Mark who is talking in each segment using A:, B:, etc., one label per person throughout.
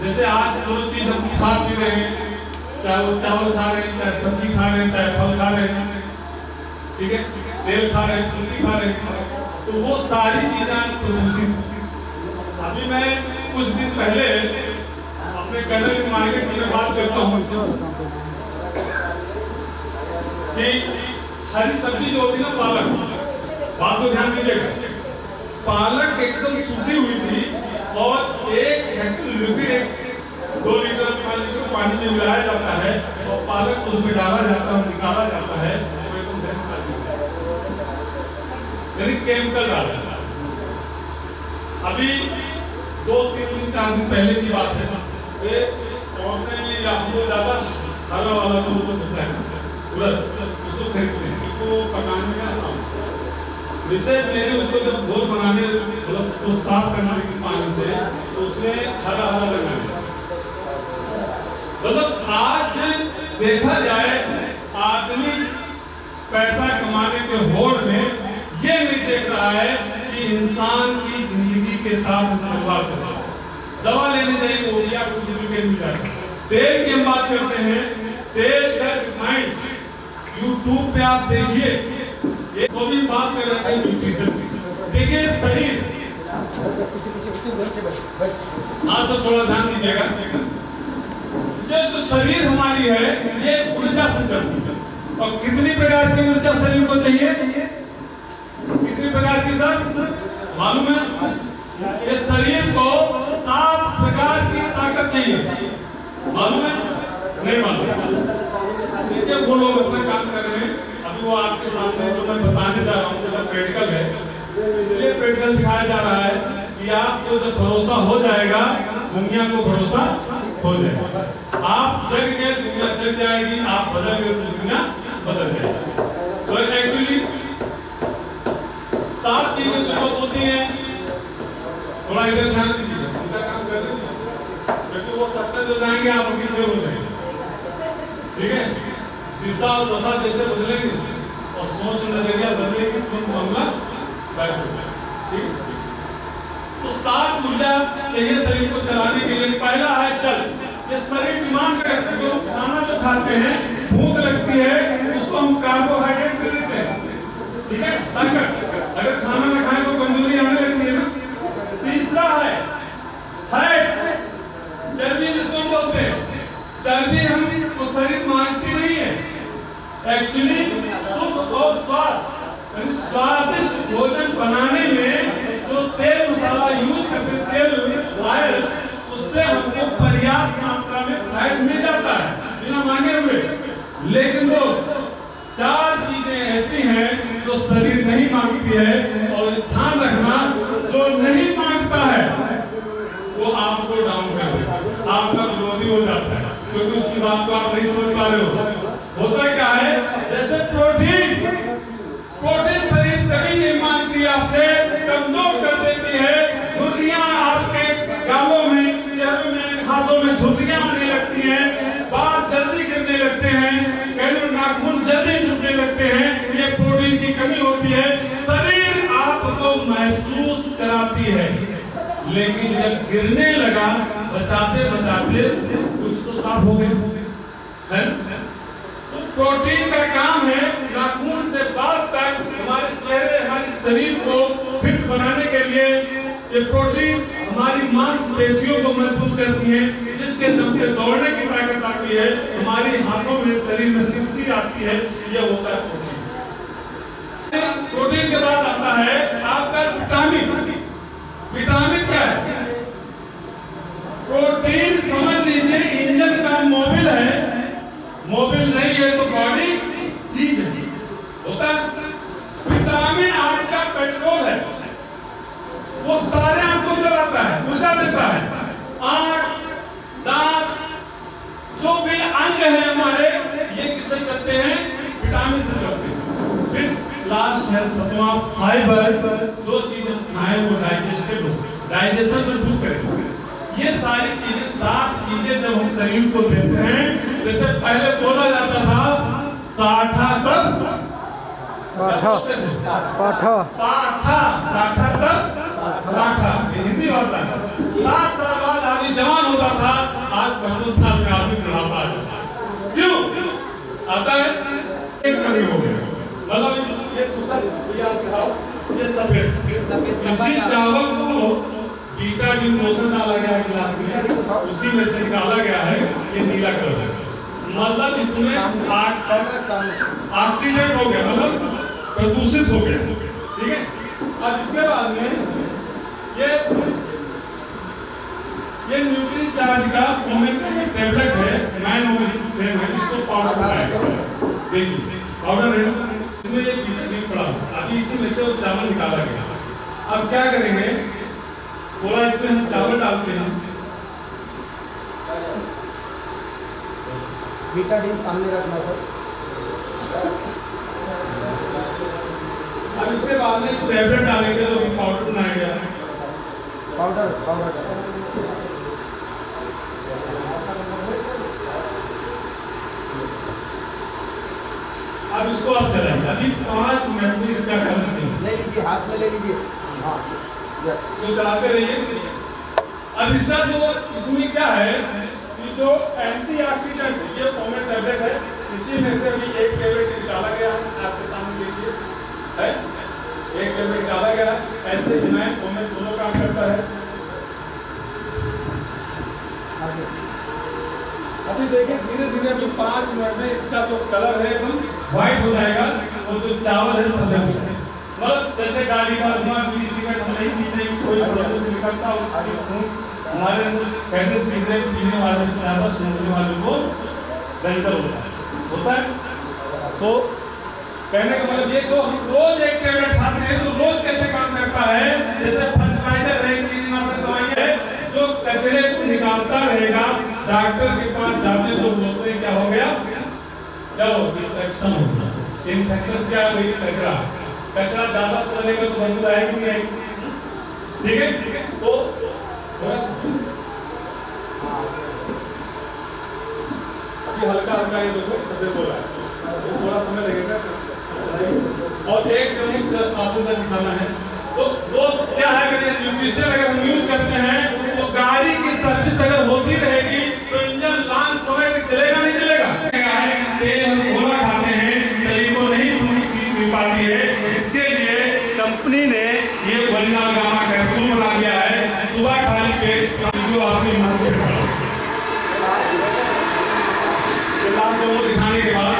A: जैसे आज जो चीज हम खा पी रहे हैं, चाहे वो चावल खा रहे हैं, चाहे सब्जी खा रहे हैं, चाहे फल खा रहे हैं, ठीक है, तेल खा रहे हैं, रोटी खा रहे हैं, तो वो सारी चीजें आज प्रदूषित। अभी मैं कुछ दिन पहले अपने गन्ने की मार्केट में बात करता हूँ कि हरी सब्जी जो होती है ना, पालक, बात को ध्यान दीजिएगा, पालक एकदम सूखी हुई थी और एक लिक्विड 2 लीटर 5 लीटर पानी में मिलाया जाता है और पालक को उसमें डाला जाता है, निकाला जाता है, वो एकदम यानी केमिकल डाला जाता है। अभी 2-3 दिन 4 दिन पहले की बात है, ये औरतें या हम लोग ज्यादा हरा वाला तो होता है तुरंत उसको खरीदते हैं, उसको पकाने में आसान। जैसे मैंने उसको जब घोल बनाने मतलब उसको साफ करने लगी पानी से, तो उसमें हरा हरा लगा दिया। मतलब आज देखा जाए आदमी पैसा कमाने के होड़ में ये नहीं देख रहा है कि इंसान की जिंदगी के साथ खिलवाड़ कर रहा है। दवा लेने जाइए वो या डुप्लीकेट मिल जाता है। तेल की हम बात करते हैं, तेल का रिफाइंड यूट्यूब पे आप देखिए, ये तो भी बात कर रहे थे न्यूट्रिशन की। देखिए शरीर, हाँ सर थोड़ा ध्यान दीजिएगा, ये जो शरीर हमारी है ये ऊर्जा से चलती है। और कितनी प्रकार की ऊर्जा शरीर को चाहिए, कितनी प्रकार की सर मालूम है? ये शरीर को 7 प्रकार की ताकत चाहिए, मालूम है? नहीं मालूम? देखिए वो लोग अपना काम कर रहे हैं, अभी वो आपके सामने जो मैं बताने जा रहा हूँ उसका प्रैक्टिकल है, इसलिए प्रैक्टिकल दिखाया जा रहा है कि आपको जब भरोसा हो जाएगा दुनिया को भरोसा हो जाएगा। आप जग गए दुनिया जग जाएगी, आप बदल गए तो दुनिया बदल जाएगी। तो एक्चुअली 7 चीजें जरूरत होती हैं, थोड़ा इधर ध्यान दीजिए, उनका काम कर रहे हैं क्योंकि वो सक्सेस हो जाएंगे, आप उनकी फेल हो जाएंगे, ठीक है? दिशा और दशा जैसे बदलेंगे और सोच नजरिया बदलेगी तो मामला बैठ हो जाएगा, ठीक? तो 7 ऊर्जा चाहिए शरीर को चलाने के लिए। पहला है जल, ये शरीर डिमांड करता है, खाना जो खाते हैं भूख लगती है उसको हम कार्बोहाइड्रेट दे देते हैं, ठीक है, ताकत। अगर खाना ना खाएं तो कमजोरी आने लगती है ना। तीसरा है फैट, चर्बी जिसको बोलते हैं, चर्बी हम को शरीर मांगती नहीं है, एक्चुअली सुख और स्वाद यानी स्वादिष्ट भोजन बनाने में जो तेल मसाला यूज करते, तेल ऑयल, उससे हमको पर्याप्त मात्रा में फैट मिल जाता है बिना मांगे हुए। लेकिन दोस्त 4 चीजें ऐसी हैं जो शरीर नहीं मांगती है, और ध्यान रखना जो नहीं मांगता है वो आपको डाउन कर देता, आपका विरोधी हो जाता है, क्योंकि उसकी बात को आप नहीं समझ पा रहे हो। होता क्या है, जैसे प्रोटीन शरीर कभी नहीं मांगती, आपसे कमजोर कर देती है, झुर्रियां आपके गालों में, चेहरे में, हाथों में झुर्रियां आने लगती हैं, बाल जल्दी गिरने लगते हैं, कैलोरी नाखून जल्दी टूटने लगते हैं, ये प्रोटीन की कमी होती है। शरीर आपको महसूस कराती है, लेकिन जब गिरने लगा बचाते बचाते कुछ तो साफ हो गए है। तो प्रोटीन का काम है नाखून से बाल तक हमारे चेहरे, हमारे शरीर को फिट बनाने के लिए। ये प्रोटीन हमारी मांसपेशियों को मजबूत करती है, जिसके दम पे दौड़ने की ताकत आती है, हमारी हाथों में, शरीर में शक्ति आती है, ये होता है प्रोटीन। प्रोटीन के बाद आता है आपका विटामिन। विटामिन क्या है? प्रोटीन समझ लीजिए इंजन का मोबिल है, मोबिल नहीं है तो बॉडी सीज होता है। विटामिन आपका पेट्रोल है, वो सारे आपको चलाता है, ऊर्जा देता है। आंख, दांत, जो भी अंग है हमारे, ये किससे चलते हैं? विटामिन से चलते हैं। फिर लास्ट है 7वां फाइबर, जो चीजें खाएं वो डाइजेस्टेबल, डाइजेशन मजबूत करें। ये सारी चीजें 7 चीजें जब हम शरीर को देते हैं, जैसे पहले बोला जाता था साठा तक पाठा, पाठा पाठा, साठा तक पाठा, हिंदी भाषा। 7 साल बाद आदमी जवान होता था, आज 55 साल में आदमी बुढ़ापा आ जाता है। क्यों आता है? एक कमी हो गया। मतलब ये ये सफेद इसी चावल को बीटाडीन लोशन डाला गया है गिलास में, उसी में से निकाला गया है ये नीला कलर है। मतलब इसमें ऑक्सीडेंट हो गया, मतलब प्रदूषित हो गया। ठीक है। अब इसके बाद में ये न्यूट्री चार्ज का टेबलेट है, 9 में सेम है, इसको पाउडर बनाएगा। देखिए पाउडर है, इसमें ये विटामिन पड़ा, अभी इसी में से वो चावल निकाला गया। अब क्या करेंगे, थोड़ा इसमें हम चावल डालते हैं,
B: विटामिन सामने रखना था।
A: अब इसके बाद में टेबलेट डालेंगे तो पाउडर बनाया गया है।
B: पाउडर
A: अब इसको आप चलाएंगे, अभी 5 मिनट में इसका कंटिन्यू
B: ले लीजिए, हाथ में ले लीजिए। हाँ
A: इसको चलाते रहिए। अब इसका जो इसमें क्या है कि जो एंटीऑक्सीडेंट ये पोमेट टेबलेट है, इसी में से अभी एक टेबलेट निकाला गया है, आपके सामने देखिए है, एक टेबलेट निकाला गया है। ऐसे हिमायत पोमेट दोनों काम करता है। अभी देखिए धीरे धीरे अभी 5 मिनट में इसका जो कलर है एकदम व्हाइट हो जाएगा और जो चावल है सफेद हो जाएगा। मतलब जैसे गाड़ी का धुआं, बीड़ी सिगरेट हम नहीं पीते, कोई शरीर से निकलता उसकी खून हमारे कहते सिगरेट पीने वाले से ज्यादा सूंघने वाले को बेहतर होता है। तो कहने का मतलब ये जो हम रोज एक टेबलेट खाते हैं तो रोज कैसे काम करता है, जैसे फर्टिलाइजर है, कीटनाशक दवाई है, जो कचरे को निकालता रहेगा। डॉक्टर के पास जाते तो बोलते हैं क्या हो गया, क्या हो गया, इन्फेक्शन हो गया। इन्फेक्शन क्या हो गई, कचरा ज्यादा से रहेगा तो बदबू आएगी नहीं आएगी। ठीक है। तो अभी हल्का हल्का ये देखो सफेद हो रहा है, थोड़ा समय लगेगा। और एक साबुन का दिखाना है। तो दोस्त क्या है, अगर न्यूट्रिशन अगर हम यूज करते हैं तो गाड़ी की सर्विस अगर होती रहेगी तो इंजन लॉन्ग समय तक चलेगा नहीं चलेगा। तेल हम थोड़ा खाते हैं, शरीर को नहीं पी पाती है, इसके लिए कंपनी ने ये वरिनाल गामा कैप्सूल बना दिया है। सुबह खाली पेट जो आपकी मन को दिखाने के बाद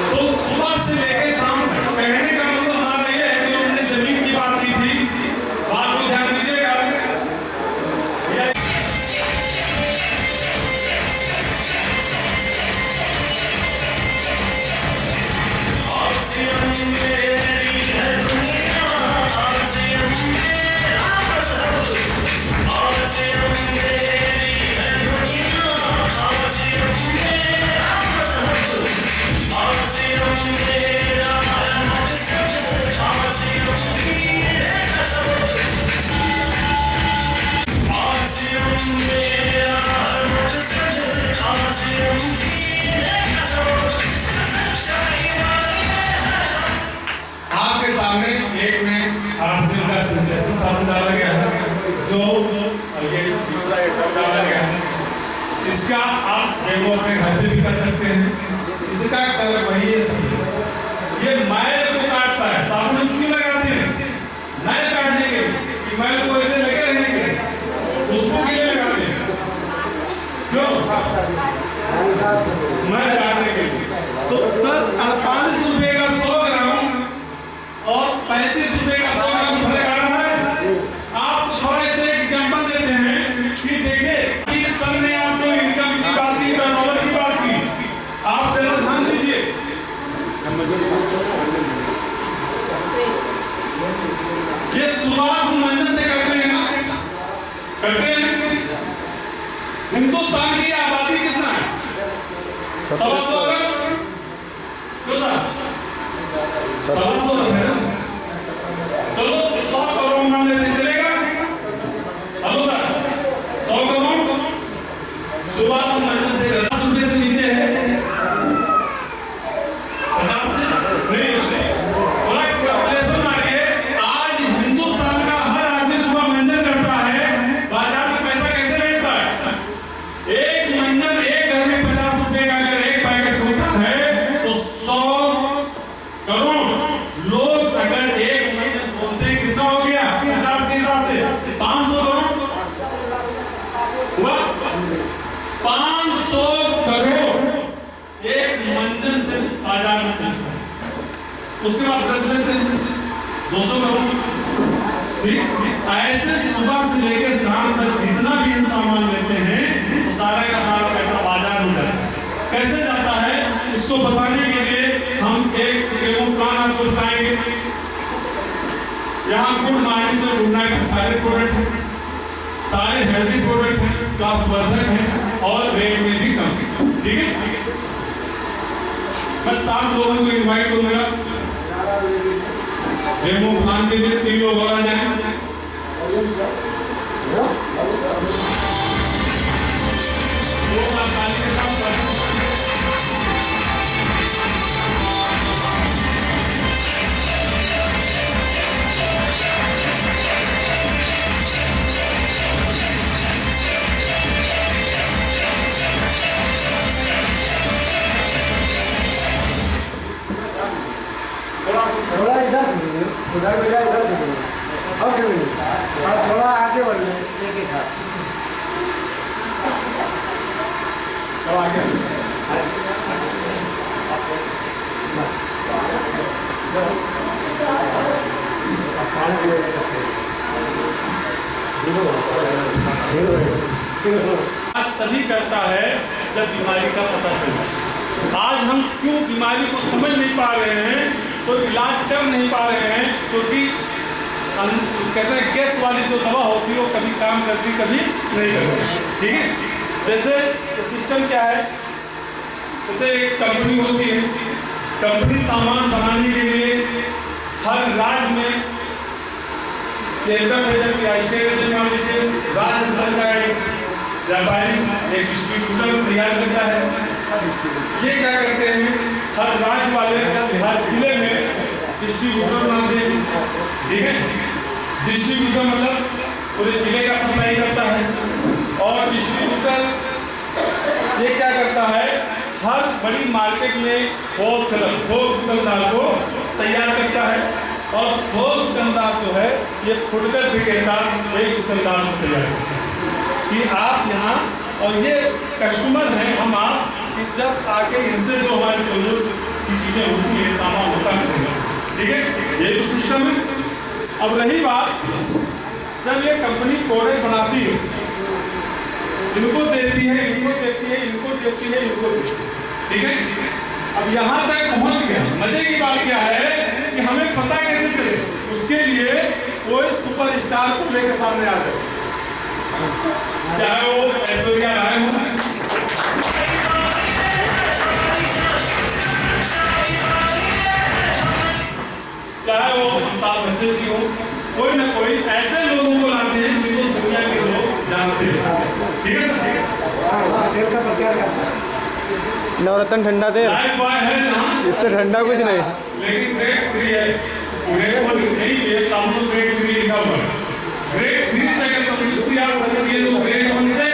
A: तो सुबह से लेकर शाम तक, कहने का मतलब हमारा ये है कि हमने जमीन की बात की थी, बात को ध्यान दीजिएगा। आपके सामने एक में आर्सेल का सेंसेशन साबुन डाला गया है, जो ये डाला गया है। इसका आप डेमो अपने घर पे भी कर सकते हैं। इसका कलर वही है, ये मैल को काटता है। साबुन हम क्यों लगाते हैं, मैल काटने के लिए, कि मैल को ऐसे लगे रहने के लिए, उसको के लिए लगाते हैं। क्यों, मैल काटने के लिए। तो सर 48 रुपए का 100 ग्राम और 35 रुपए का 100 ग्राम फर्क आ रहा है। आपको थोड़ा इसमें एग्जांपल देते हैं कि देखिए कि सर ने आपको इनकम की बात की, टर्नओवर की बात की, आप जरा ध्यान दीजिए। ये शुरुआत हम मंदिर से करते हैं ना, करते हैं। हिंदुस्तान की आबादी कितना है, 125 अरब, क्यों सर 125 अरब है। चलो 100 करोड़ मान लेते चलेगा। हेलो सर 100 करोड़ शुरुआत हम मंदिर से 10 रुपए से नीचे है। बाजार में बेचते हैं। उसके बाद 10 लेते हैं, 200 करोड़। ठीक, ऐसे सुबह से लेकर शाम तक जितना भी हम सामान लेते हैं तो सारा का सारा पैसा बाजार में जाता है। कैसे जाता है इसको बताने के लिए हम एक डेमो प्लान आपको दिखाएंगे। यहाँ गुड मॉर्निंग से गुड नाइट के सारे प्रोडक्ट हैं, सारे हेल्दी प्रोडक्ट हैं, स्वास्थ्यवर्धक हैं और रेट में भी कम है। ठीक है, मैं 7 लोगों को इनवाइट करूंगा डेमो प्लान के लिए। 3 लोग और आ जाएं। के साथ
B: थोड़ा इधर उधर बजा इधर और थोड़ा आगे बढ़ एक एक हाथ
A: तो आगे तभी करता है जब बीमारी का पता चले। आज हम क्यों बीमारी को समझ नहीं पा रहे हैं तो इलाज कर नहीं पा रहे हैं, क्योंकि कहते हैं गैस वाली जो दवा होती है वो कभी काम करती कभी नहीं करती। ठीक है, जैसे सिस्टम क्या है, जैसे एक कंपनी होती है, कंपनी सामान बनाने के लिए हर राज्य में सेंटर भेजन या स्टेट मान लीजिए राज्य स्तर का एक व्यापारी एक डिस्ट्रीब्यूटर तैयार करता है। ये क्या करते हैं, हर राज्य वाले हर जिले में डिस्ट्रीब्यूटर बनाते हैं। ठीक है, डिस्ट्रीब्यूटर मतलब पूरे जिले का सप्लाई करता है। और डिस्ट्रीब्यूटर ये क्या करता है, हर बड़ी मार्केट में होलसेलर थोक दुकानदार को तैयार करता है। और थोक दुकानदार जो है ये फुटकर विक्रेता एक दुकानदार को तैयार करता है कि आप यहाँ, और ये कस्टमर हैं हम आप, कि जब आके इनसे जो हमारी जरूरत की चीजें होती है सामान होता है। ठीक है, ये तो सिस्टम है। अब रही बात, जब ये कंपनी प्रोडक्ट बनाती है, इनको देती है, इनको देती है, इनको देती है, इनको देती है। ठीक है, अब यहाँ तक पहुँच गया। मजे की बात क्या है कि हमें पता कैसे चले, उसके लिए कोई सुपरस्टार को लेकर सामने आ जाए, चाहे वो ऐश्वर्या राय हो, चाहे वो अमिताभ बच्चन जी हो, कोई ना कोई ऐसे लोगों को लाते हैं जिनको दुनिया के लोग जानते हैं। ठीक है सर,
C: नवरत्न ठंडा तेल
A: है ना,
C: इससे ठंडा कुछ नहीं,
A: लेकिन ग्रेड 3 है, ग्रेड 1 नहीं है, सामने ग्रेड 3 लिखा हुआ है। ग्रेड 3 से अगर तंदुरुस्ती आ सकती है तो ग्रेड 1 से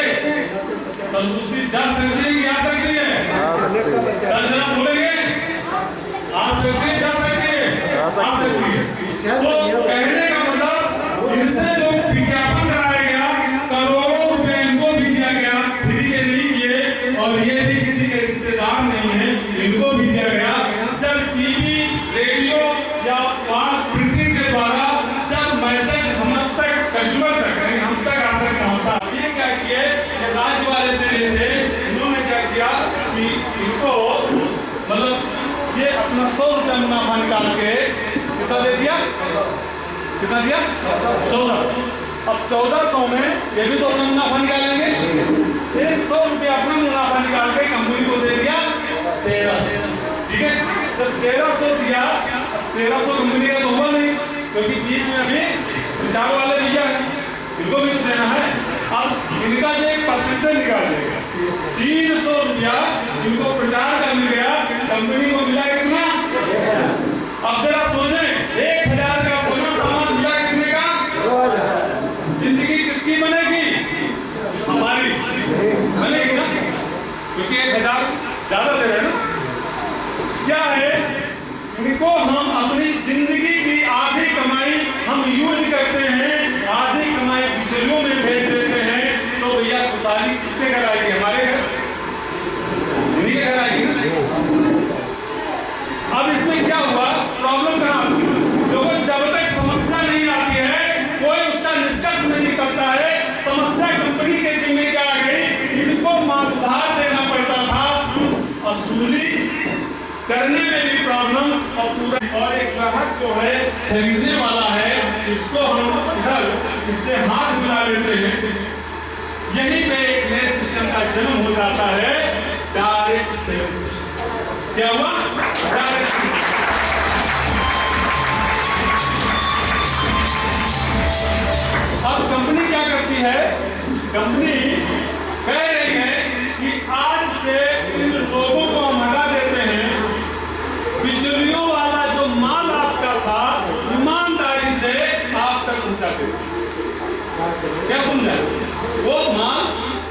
A: तंदुरुस्ती जा सकती है कि आ सकती है? सर जरा बोलेंगे, आ सकती है, जा सकती है, आ सकती है। तो कहने का मतलब इनसे जो विज्ञापन कराया गया, करोड़ों रुपए इनको भी दिया गया, फ्री के नहीं किए, और ये भी किसी के रिश्तेदार नहीं है, इनको भी दिया गया। जब टीवी रेडियो या प्रिंटिंग के द्वारा जब मैसेज हम तक कस्टमर तक नहीं हम तक आता पहुंचता, ये क्या किए, राज्य वाले से लेते, इन्होंने क्या किया कि इनको मतलब ये अपना 100 रुपया मुनाफा निकाल के कितना दे दिया, कितना दिया, 14। अब 1400 में ये भी तो अपना मुनाफा निकालेंगे, ये 100 रुपया अपना मुनाफा निकाल के कंपनी को दे दिया 1300। ठीक है, जब 1300 दिया, 1300 कंपनी का तो हुआ नहीं, क्योंकि बीच में अभी विचार वाले भैया है, इनको भी तो देना है। अब इनका जो एक परसेंटेज निकाल देगा, 300 रुपया इनको प्रचार का मिल गया, कंपनी को मिला कितना? अब जरा सोचें, 1000 का पूरा सामान मिला कितने का? 2000। जिंदगी किसकी बनेगी? हमारी बनेगी ना, क्योंकि 1000 ज्यादा दे रहे हैं ना। क्या है, इनको हम अपनी जिंदगी की आधी कमाई हम यूज करते हैं, आधी कमाई बिचौलियों में भेज देते हैं, तो भैया खुशहाली किसके घर आएगी? हमारे घर, इन्हीं के घर आएगी। प्रॉब्लम कहाँ आती है? क्योंकि जब तक समस्या नहीं आती है कोई उसका निष्कर्ष नहीं निकलता है। समस्या कंपनी के जिम्मे क्या आ गई, इनको माल उधार देना पड़ता था, वसूली करने में भी प्रॉब्लम, और पूरा और एक ग्राहक जो है खरीदने वाला है इसको हम इधर इससे हाथ मिला लेते हैं। यहीं पे एक नए सिस्टम का जन्म हो जाता है, डायरेक्ट सेल सिस्टम। क्या हुआ? Direct cell. अब कंपनी क्या करती है? कंपनी कह रही है कि आज से इन लोगों को हम हटा देते हैं, बिचौलियों वाला जो माल आपका था ईमानदारी से आप तक पहुंचा देते हैं। क्या समझा? वो माल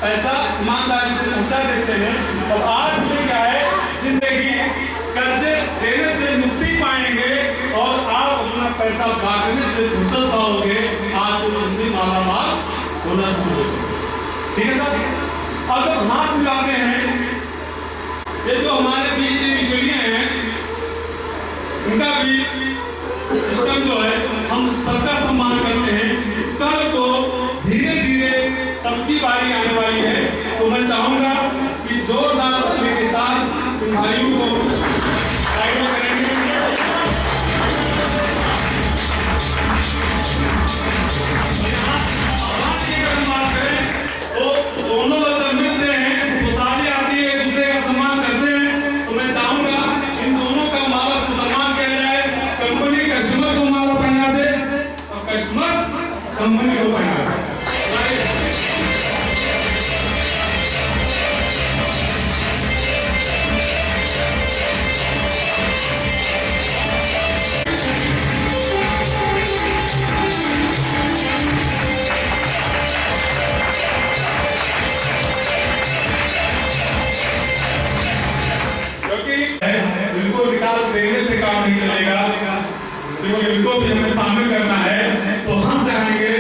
A: पैसा ईमानदारी से पहुंचा देते हैं। और आज से क्या है, जिंदगी कर्जे देने से मुक्ति पाएंगे और आप अपना पैसा बांटने से फुर्सत पाओगे। आज से तुम माला माल होना शुरू हो जाए। ठीक है सर? अब जब हाथ मिलाते हैं, ये जो हमारे बीच में बिचौलिए हैं उनका भी सिस्टम जो है हम सबका सम्मान करते हैं। कल को धीरे धीरे सबकी बारी आने वाली है, तो मैं चाहूंगा कि जोरदार ताली के साथ इन भाइयों को साइड में करेंगे। बात करें तो दोनों जब मिलते हैं तो सारी आती है, एक दूसरे का सम्मान करते हैं। तो मैं चाहूंगा इन दोनों का माला से सम्मान किया जाए। कंपनी कस्टमर को माला पहना दे और कस्टमर कंपनी को पहना दे। इनको निकाल देने से काम नहीं चलेगा, क्योंकि इनको भी हमें शामिल करना है। तो हम चाहेंगे